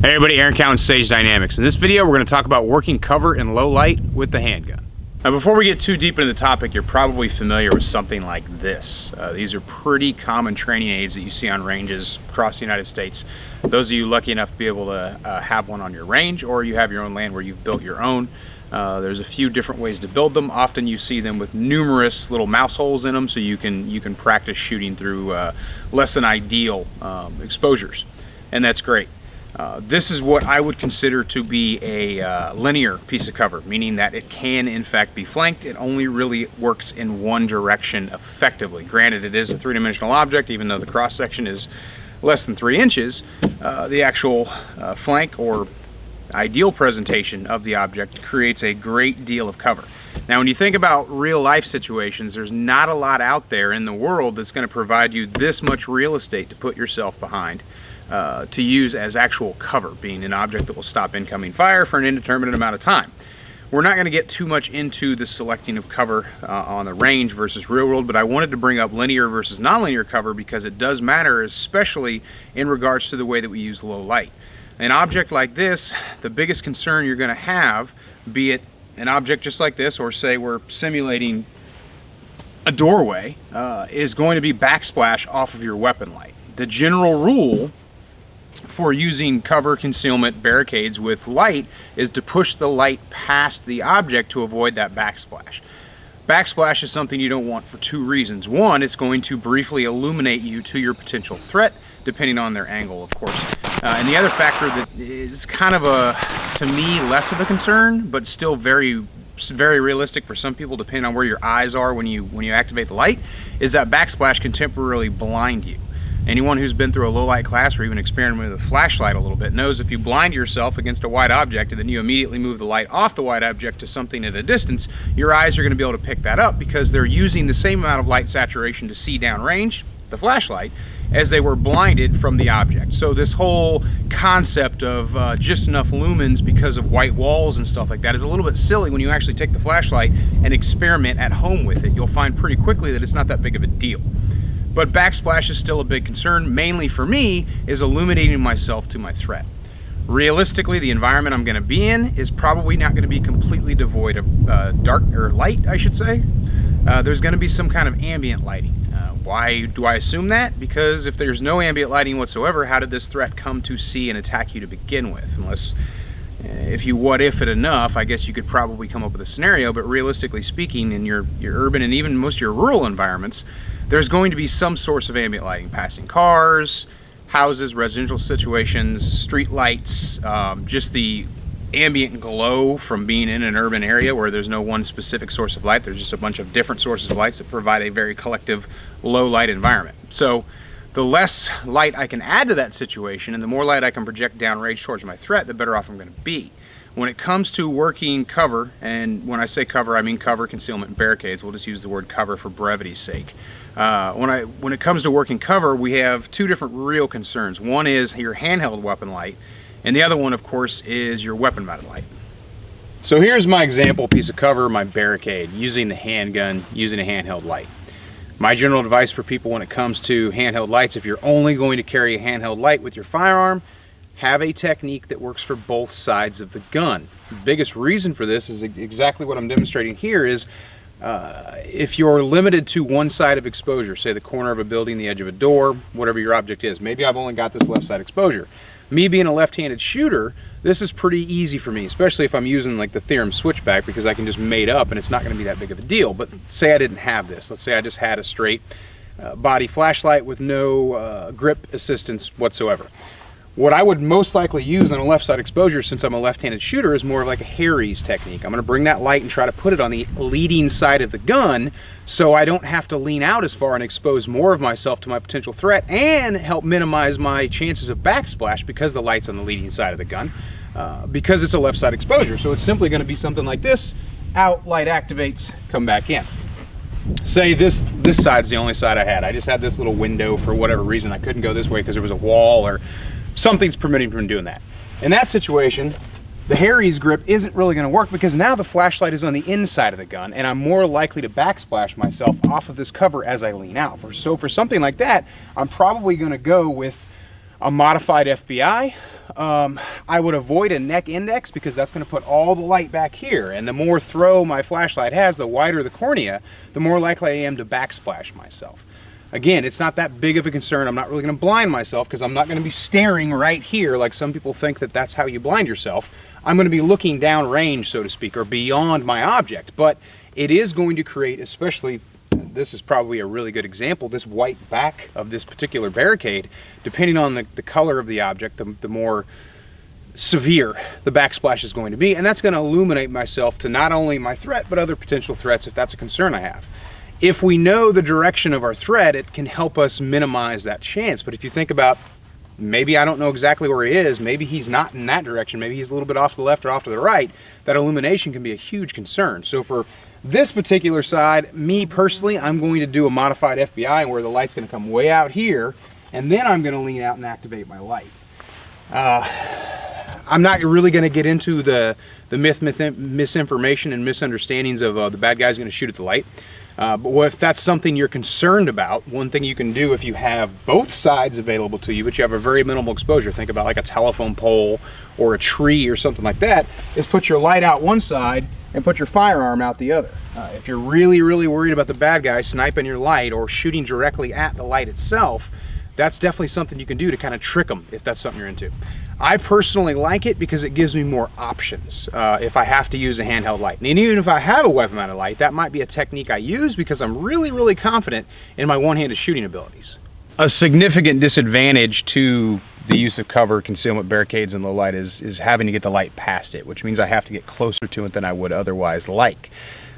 Hey everybody, Aaron Cowan, Sage Dynamics. In this video, we're going to talk about working cover in low light with the handgun. Now, before we get too deep into the topic, you're probably familiar with something like this. These are pretty common training aids that you see on ranges across the United States. Those of you lucky enough to be able to have one on your range, or you have your own land where you've built your own, there's a few different ways to build them. Often you see them with numerous little mouse holes in them, so you can practice shooting through less than ideal exposures, and that's great. This is what I would consider to be a linear piece of cover, meaning that it can in fact be flanked. It only really works in one direction effectively. Granted, it is a three-dimensional object, even though the cross-section is less than 3 inches. The actual flank or ideal presentation of the object creates a great deal of cover. Now, when you think about real-life situations, there's not a lot out there in the world that's going to provide you this much real estate to put yourself behind. To use as actual cover, being an object that will stop incoming fire for an indeterminate amount of time. We're not going to get too much into the selecting of cover on the range versus real world, but I wanted to bring up linear versus nonlinear cover because it does matter, especially in regards to the way that we use low light. An object like this, the biggest concern you're going to have, be it an object just like this, or say we're simulating a doorway, is going to be backsplash off of your weapon light. The general rule for using cover, concealment, barricades with light is to push the light past the object to avoid that backsplash. Backsplash is something you don't want for 2 reasons. One, it's going to briefly illuminate you to your potential threat, depending on their angle, of course. And the other factor that is kind of to me, less of a concern, but still very realistic for some people, depending on where your eyes are when you activate the light, is that backsplash can temporarily blind you. Anyone who's been through a low light class or even experimented with a flashlight a little bit knows if you blind yourself against a white object and then you immediately move the light off the white object to something at a distance, your eyes are going to be able to pick that up because they're using the same amount of light saturation to see downrange, the flashlight, as they were blinded from the object. So this whole concept of just enough lumens because of white walls and stuff like that is a little bit silly when you actually take the flashlight and experiment at home with it. You'll find pretty quickly that it's not that big of a deal. But backsplash is still a big concern. Mainly for me is illuminating myself to my threat. Realistically, the environment I'm going to be in is probably not going to be completely devoid of dark or light, I should say. There's going to be some kind of ambient lighting. Why do I assume that? Because if there's no ambient lighting whatsoever, how did this threat come to see and attack you to begin with? Unless, if you what if it enough, I guess you could probably come up with a scenario, but realistically speaking, in your urban and even most of your rural environments, there's going to be some source of ambient lighting, passing cars, houses, residential situations, street lights, just the ambient glow from being in an urban area where there's no one specific source of light. There's just a bunch of different sources of lights that provide a very collective low light environment. So the less light I can add to that situation and the more light I can project downrange towards my threat, the better off I'm going to be. When it comes to working cover, and when I say cover, I mean cover, concealment, and barricades. We'll just use the word cover for brevity's sake. When it comes to working cover, we have 2 different real concerns. One is your handheld weapon light, and the other one, of course, is your weapon-mounted light. So here's my example piece of cover, my barricade, using the handgun, using a handheld light. My general advice for people when it comes to handheld lights, if you're only going to carry a handheld light with your firearm, have a technique that works for both sides of the gun. The biggest reason for this is exactly what I'm demonstrating here is if you're limited to one side of exposure, say the corner of a building, the edge of a door, whatever your object is, maybe I've only got this left side exposure. Me being a left-handed shooter, this is pretty easy for me, especially if I'm using like the Theorem switchback, because I can just mate up and it's not going to be that big of a deal. But say I didn't have this. Let's say I just had a straight body flashlight with no grip assistance whatsoever. What I would most likely use on a left side exposure, since I'm a left-handed shooter, is more of like a Harry's technique. I'm going to bring that light and try to put it on the leading side of the gun so I don't have to lean out as far and expose more of myself to my potential threat and help minimize my chances of backsplash because the light's on the leading side of the gun because it's a left side exposure. So it's simply going to be something like this: out, light activates, come back in. Say this side's the only side I had. I just had this little window for whatever reason. I couldn't go this way because there was a wall or something's preventing from doing that. In that situation, the Harry's grip isn't really going to work because now the flashlight is on the inside of the gun and I'm more likely to backsplash myself off of this cover as I lean out. So for something like that, I'm probably going to go with A modified FBI, I would avoid a neck index because that's going to put all the light back here, and the more throw my flashlight has, the wider the cornea, the more likely I am to backsplash myself. Again, it's not that big of a concern. I'm not really going to blind myself because I'm not going to be staring right here like some people think that that's how you blind yourself. I'm going to be looking down range, so to speak, or beyond my object, but it is going to create, especially, this is probably a really good example, this white back of this particular barricade, depending on the color of the object, the more severe the backsplash is going to be, and that's going to illuminate myself to not only my threat, but other potential threats if that's a concern I have. If we know the direction of our threat, it can help us minimize that chance. But if you think about, maybe I don't know exactly where he is, maybe he's not in that direction, maybe he's a little bit off to the left or off to the right, that illumination can be a huge concern. So for this particular side, me personally, I'm going to do a modified FBI where the light's going to come way out here, and then I'm going to lean out and activate my light. I'm not really going to get into the misinformation and misunderstandings of the bad guy's going to shoot at the light. But if that's something you're concerned about, one thing you can do if you have both sides available to you, but you have a very minimal exposure, think about like a telephone pole or a tree or something like that, is put your light out one side and put your firearm out the other. If you're really, really worried about the bad guy sniping your light or shooting directly at the light itself, that's definitely something you can do to kind of trick them if that's something you're into. I personally like it because it gives me more options if I have to use a handheld light. And even if I have a weapon-mounted light, that might be a technique I use because I'm really, really confident in my one-handed shooting abilities. A significant disadvantage to the use of cover, concealment, barricades, and low light is having to get the light past it, which means I have to get closer to it than I would otherwise like,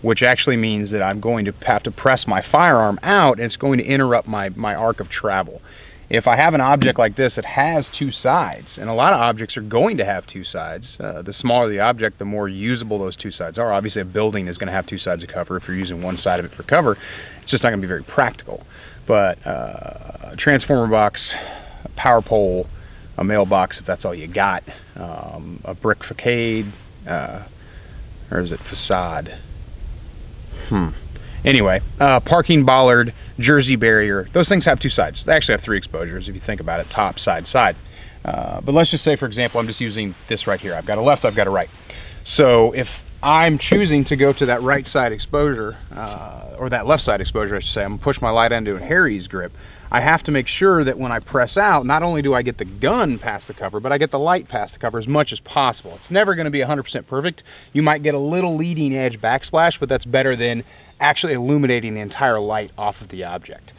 which actually means that I'm going to have to press my firearm out, and it's going to interrupt my arc of travel. If I have an object like this that has two sides, and a lot of objects are going to have two sides, the smaller the object, the more usable those two sides are. Obviously, a building is going to have two sides of cover. If you're using one side of it for cover, it's just not going to be very practical. But a transformer box, a power pole, a mailbox, if that's all you got, a brick facade, or is it facade? Anyway, parking bollard, Jersey barrier, those things have two sides. They actually have three exposures if you think about it, top, side, side. But let's just say, for example, I'm just using this right here. I've got a left, I've got a right. So if I'm choosing to go to that right side exposure, or that left side exposure, I should say, I'm gonna push my light into a Harry's grip. I have to make sure that when I press out, not only do I get the gun past the cover, but I get the light past the cover as much as possible. It's never gonna be 100% perfect. You might get a little leading edge backsplash, but that's better than actually illuminating the entire light off of the object.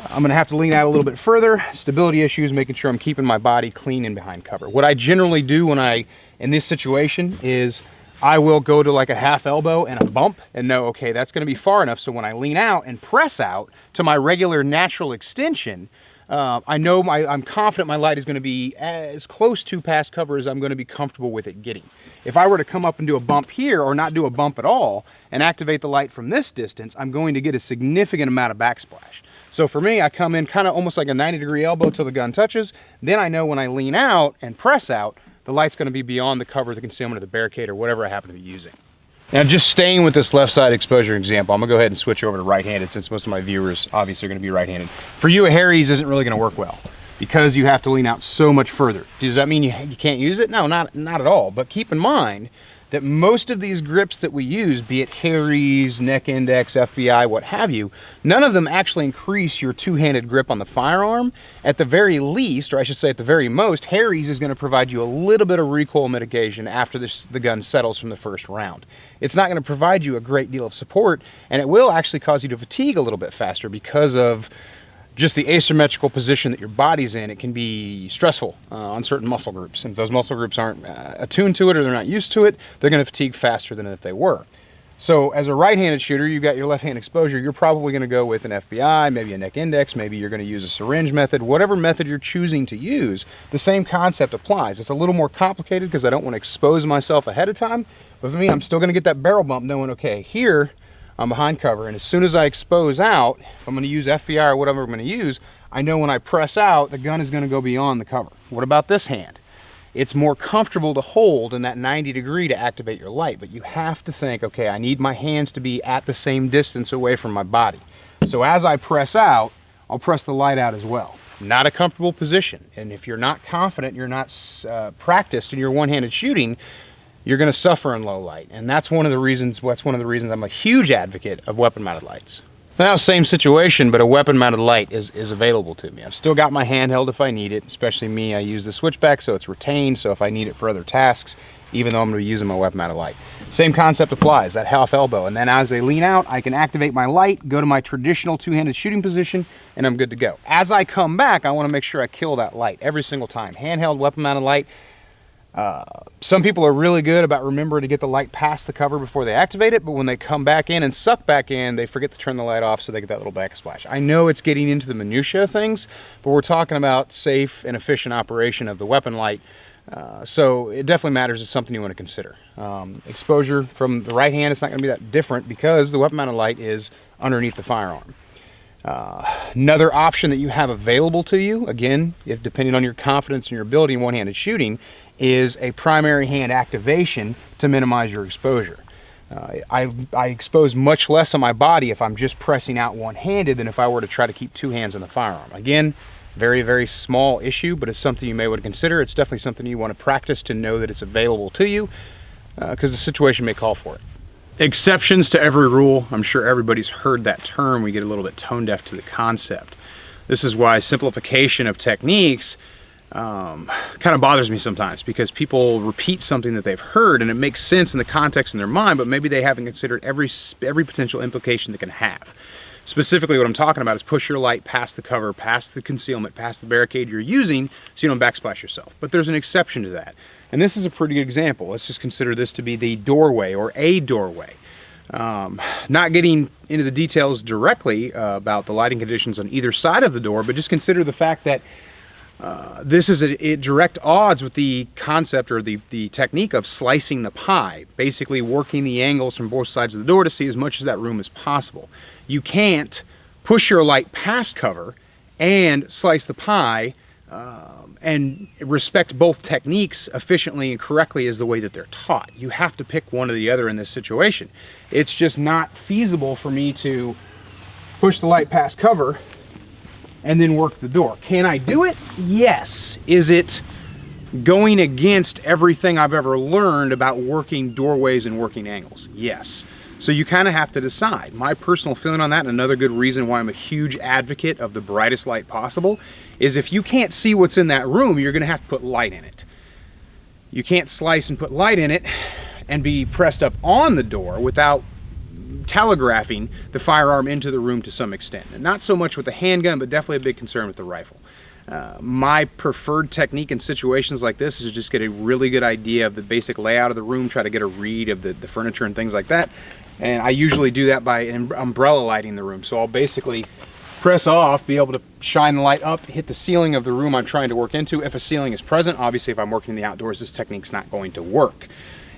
I'm gonna have to lean out a little bit further. Stability issues, making sure I'm keeping my body clean and behind cover. What I generally do when in this situation is I will go to like a half elbow and a bump and know, okay, that's gonna be far enough so when I lean out and press out to my regular natural extension, I know I'm confident my light is gonna be as close to past cover as I'm gonna be comfortable with it getting. If I were to come up and do a bump here or not do a bump at all and activate the light from this distance, I'm going to get a significant amount of backsplash. So for me, I come in kind of almost like a 90-degree elbow till the gun touches. Then I know when I lean out and press out, the light's gonna be beyond the cover, the concealment of the barricade, or whatever I happen to be using. Now, just staying with this left side exposure example, I'm gonna go ahead and switch over to right-handed since most of my viewers obviously are gonna be right-handed. For you, a Harry's isn't really gonna work well because you have to lean out so much further. Does that mean you can't use it? No, not at all. But keep in mind that most of these grips that we use, be it Harry's, neck index, FBI, what have you, none of them actually increase your two-handed grip on the firearm. At the very least, or I should say at the very most, Harry's is going to provide you a little bit of recoil mitigation after the gun settles from the first round. It's not going to provide you a great deal of support, and it will actually cause you to fatigue a little bit faster because of just the asymmetrical position that your body's in. It can be stressful on certain muscle groups. And if those muscle groups aren't attuned to it or they're not used to it, they're going to fatigue faster than if they were. So as a right-handed shooter, you've got your left-hand exposure, you're probably going to go with an FBI, maybe a neck index, maybe you're going to use a syringe method, whatever method you're choosing to use, the same concept applies. It's a little more complicated because I don't want to expose myself ahead of time, but for me, I'm still going to get that barrel bump knowing, okay, here, I'm behind cover, and as soon as I expose out, if I'm going to use FBI or whatever I'm going to use, I know when I press out, the gun is going to go beyond the cover. What about this hand? It's more comfortable to hold in that 90 degree to activate your light, but you have to think, okay, I need my hands to be at the same distance away from my body. So as I press out, I'll press the light out as well. not a comfortable position. And if you're not confident, you're not practiced in your one-handed shooting, you're going to suffer in low light. And that's one of the reasons I'm a huge advocate of weapon-mounted lights. Now, same situation, but a weapon-mounted light is available to me. I've still got my handheld if I need it, especially me. I use the switchback, so it's retained, so if I need it for other tasks, even though I'm going to be using my weapon-mounted light. Same concept applies, that half elbow. And then as I lean out, I can activate my light, go to my traditional two-handed shooting position, and I'm good to go. As I come back, I want to make sure I kill that light every single time. Handheld weapon-mounted light. Some people are really good about remembering to get the light past the cover before they activate it, but when they come back in and suck back in, they forget to turn the light off, so they get that little backsplash. I know it's getting into the minutia of things, but we're talking about safe and efficient operation of the weapon light, so it definitely matters. It's something you want to consider. Exposure from the right hand is not going to be that different because the weapon-mounted light is underneath the firearm. Another option that you have available to you, again, if depending on your confidence and your ability in one-handed shooting, is a primary hand activation to minimize your exposure. I expose much less of my body if I'm just pressing out one-handed than if I were to try to keep two hands on the firearm. Again, very, very small issue, but it's something you may want to consider. It's definitely something you want to practice to know that it's available to you, because the situation may call for it. Exceptions to every rule. I'm sure everybody's heard that term. We get a little bit tone deaf to the concept. This is why simplification of techniques kind of bothers me sometimes, because people repeat something that they've heard and it makes sense in the context in their mind, but maybe they haven't considered every potential implication that can have. Specifically, what I'm talking about is push your light past the cover, past the concealment, past the barricade you're using, so you don't backsplash yourself. But there's an exception to that. And this is a pretty good example. Let's just consider this to be the doorway or a doorway. Not getting into the details directly about the lighting conditions on either side of the door, but just consider the fact that this is at direct odds with the concept or the technique of slicing the pie, basically working the angles from both sides of the door to see as much of that room as possible. You can't push your light past cover and slice the pie and respect both techniques efficiently and correctly as the way that they're taught. You have to pick one or the other in this situation. It's just not feasible for me to push the light past cover and then work the door. Can I do it? Yes. Is it going against everything I've ever learned about working doorways and working angles? Yes. So you kind of have to decide. My personal feeling on that, and another good reason why I'm a huge advocate of the brightest light possible, is if you can't see what's in that room, you're going to have to put light in it. You can't slice and put light in it and be pressed up on the door without telegraphing the firearm into the room to some extent. And not so much with the handgun, but definitely a big concern with the rifle. My preferred technique in situations like this is just get a really good idea of the basic layout of the room, try to get a read of the furniture and things like that. And I usually do that by umbrella lighting the room. So I'll basically press off, be able to shine the light up, hit the ceiling of the room I'm trying to work into. If a ceiling is present, obviously if I'm working in the outdoors, this technique's not going to work.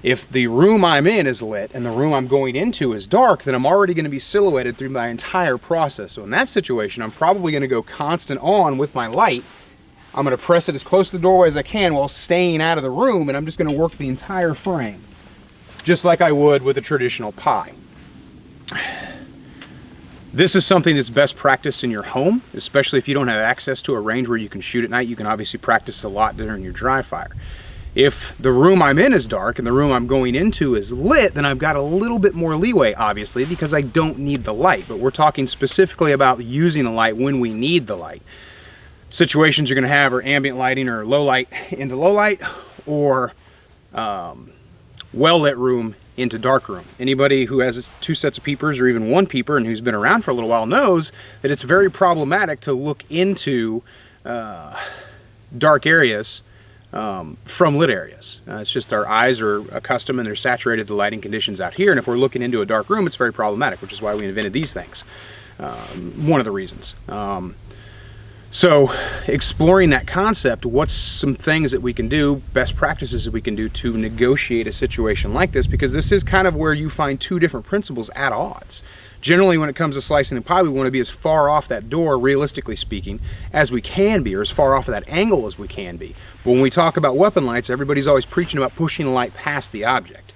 If the room I'm in is lit and the room I'm going into is dark, then I'm already going to be silhouetted through my entire process. So in that situation, I'm probably going to go constant on with my light. I'm going to press it as close to the doorway as I can while staying out of the room, and I'm just going to work the entire frame, just like I would with a traditional pie. This is something that's best practiced in your home, especially if you don't have access to a range where you can shoot at night. You can obviously practice a lot during your dry fire. If the room I'm in is dark and the room I'm going into is lit, then I've got a little bit more leeway, obviously, because I don't need the light. But we're talking specifically about using the light when we need the light. Situations you're going to have are ambient lighting or low light into low light, or well-lit room into dark room. Anybody who has two sets of peepers or even one peeper and who's been around for a little while knows that it's very problematic to look into dark areas from lit areas. It's just our eyes are accustomed and they're saturated to lighting conditions out here, and if we're looking into a dark room, it's very problematic, which is why we invented these things. One of the reasons. So exploring that concept, what's some things that we can do, best practices that we can do to negotiate a situation like this, because this is kind of where you find two different principles at odds. Generally, when it comes to slicing the pie, we want to be as far off that door, realistically speaking, as we can be, or as far off of that angle as we can be. But when we talk about weapon lights, everybody's always preaching about pushing the light past the object.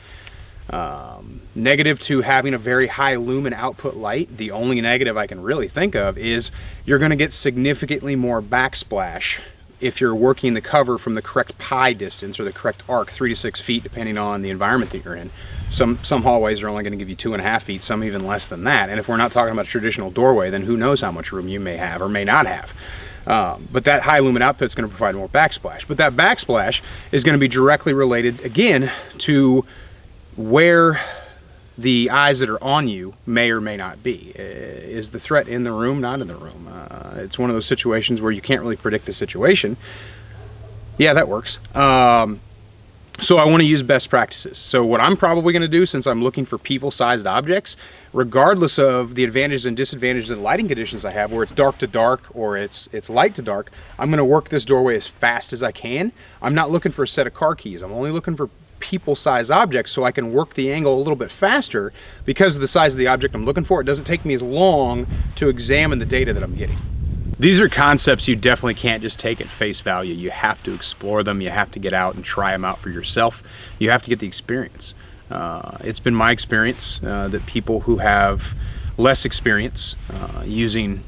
Negative to having a very high lumen output light, the only negative I can really think of is you're going to get significantly more backsplash if you're working the cover from the correct pie distance or the correct arc, 3 to 6 feet, depending on the environment that you're in. Some hallways are only going to give you 2.5 feet, some even less than that. And if we're not talking about a traditional doorway, then who knows how much room you may have or may not have. But that high lumen output is going to provide more backsplash. But that backsplash is going to be directly related, again, to where the eyes that are on you may or may not be. Is the threat in the room, not in the room? It's one of those situations where you can't really predict the situation. Yeah, that works. So I want to use best practices. So what I'm probably going to do, since I'm looking for people-sized objects, regardless of the advantages and disadvantages of the lighting conditions I have, where it's dark to dark or it's light to dark, I'm going to work this doorway as fast as I can. I'm not looking for a set of car keys. I'm only looking for people-sized objects so I can work the angle a little bit faster. Because of the size of the object I'm looking for, it doesn't take me as long to examine the data that I'm getting. These are concepts you definitely can't just take at face value. You have to explore them. You have to get out and try them out for yourself. You have to get the experience. It's been my experience that people who have less experience using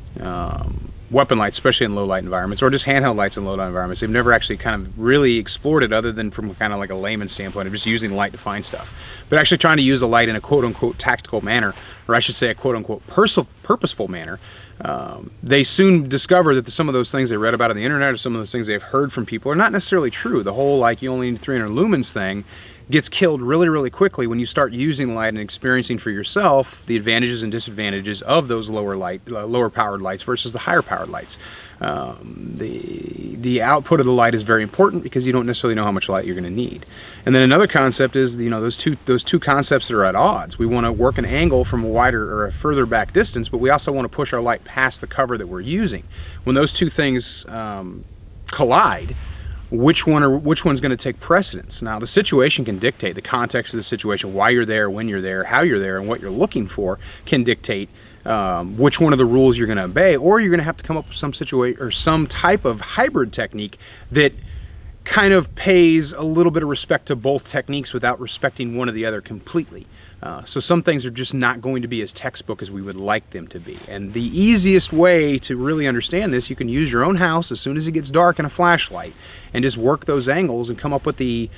weapon lights, especially in low light environments, or just handheld lights in low light environments, they've never actually kind of really explored it other than from kind of like a layman's standpoint of just using light to find stuff. But actually trying to use a light in a quote-unquote tactical manner, or I should say a quote-unquote purposeful manner, they soon discover that some of those things they read about on the internet or some of those things they've heard from people are not necessarily true. The whole like you only need 300 lumens thing gets killed really, really quickly when you start using light and experiencing for yourself the advantages and disadvantages of those lower powered lights versus the higher powered lights. The output of the light is very important because you don't necessarily know how much light you're going to need. And then another concept is, you know, those two concepts that are at odds. We want to work an angle from a wider or a further back distance, but we also want to push our light past the cover that we're using. When those two things collide, which one's going to take precedence? Now, the situation can dictate, the context of the situation, why you're there, when you're there, how you're there, and what you're looking for can dictate which one of the rules you're going to obey, or you're going to have to come up with some situation or some type of hybrid technique that kind of pays a little bit of respect to both techniques without respecting one or the other completely. So some things are just not going to be as textbook as we would like them to be. And the easiest way to really understand this, you can use your own house as soon as it gets dark and a flashlight and just work those angles and come up with the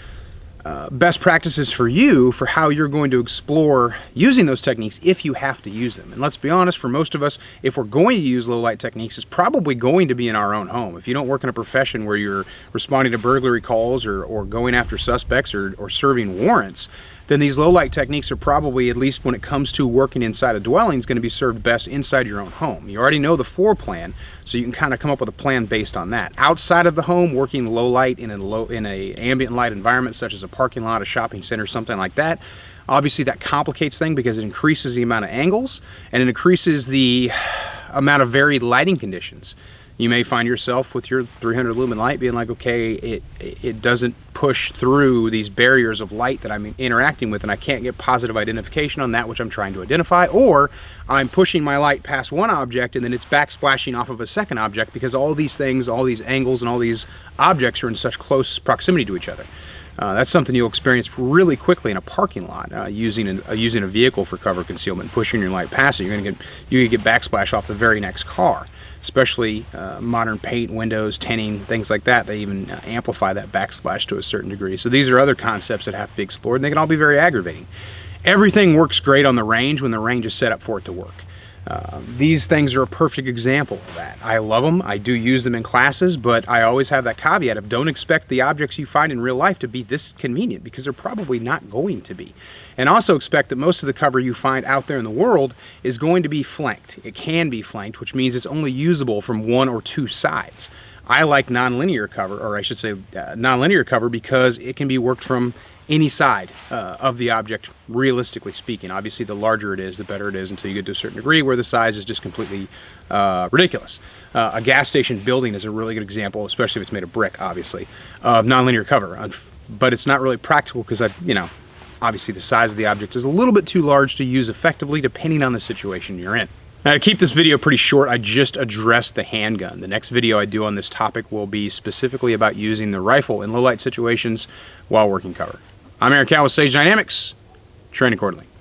best practices for you for how you're going to explore using those techniques if you have to use them. And let's be honest, for most of us, if we're going to use low light techniques, it's probably going to be in our own home. If you don't work in a profession where you're responding to burglary calls or going after suspects or serving warrants, then these low light techniques are probably, at least when it comes to working inside a dwelling, is going to be served best inside your own home. You already know the floor plan, so you can kind of come up with a plan based on that. Outside of the home, working low light in a ambient light environment such as a parking lot, a shopping center, something like that, obviously that complicates things because it increases the amount of angles and it increases the amount of varied lighting conditions. You may find yourself with your 300 lumen light being like, okay, it doesn't push through these barriers of light that I'm interacting with, and I can't get positive identification on that which I'm trying to identify, or I'm pushing my light past one object and then it's backsplashing off of a second object because all these things, all these angles and all these objects are in such close proximity to each other. That's something you'll experience really quickly in a parking lot, using a vehicle for cover concealment, pushing your light past it. You're going to get backsplash off the very next car. Especially modern paint, windows, tinting, things like that. They even amplify that backsplash to a certain degree. So these are other concepts that have to be explored, and they can all be very aggravating. Everything works great on the range when the range is set up for it to work. These things are a perfect example of that. I love them. I do use them in classes, but I always have that caveat of don't expect the objects you find in real life to be this convenient, because they're probably not going to be. And also expect that most of the cover you find out there in the world is going to be flanked. It can be flanked, which means it's only usable from one or two sides. I like nonlinear cover, or I should say nonlinear cover, because it can be worked from any side of the object, realistically speaking. Obviously, the larger it is, the better it is, until you get to a certain degree where the size is just completely ridiculous. A gas station building is a really good example, especially if it's made of brick, obviously, of nonlinear cover. But it's not really practical because, obviously the size of the object is a little bit too large to use effectively depending on the situation you're in. Now, to keep this video pretty short, I just addressed the handgun. The next video I do on this topic will be specifically about using the rifle in low light situations while working cover. I'm Eric Cal with Sage Dynamics. train accordingly.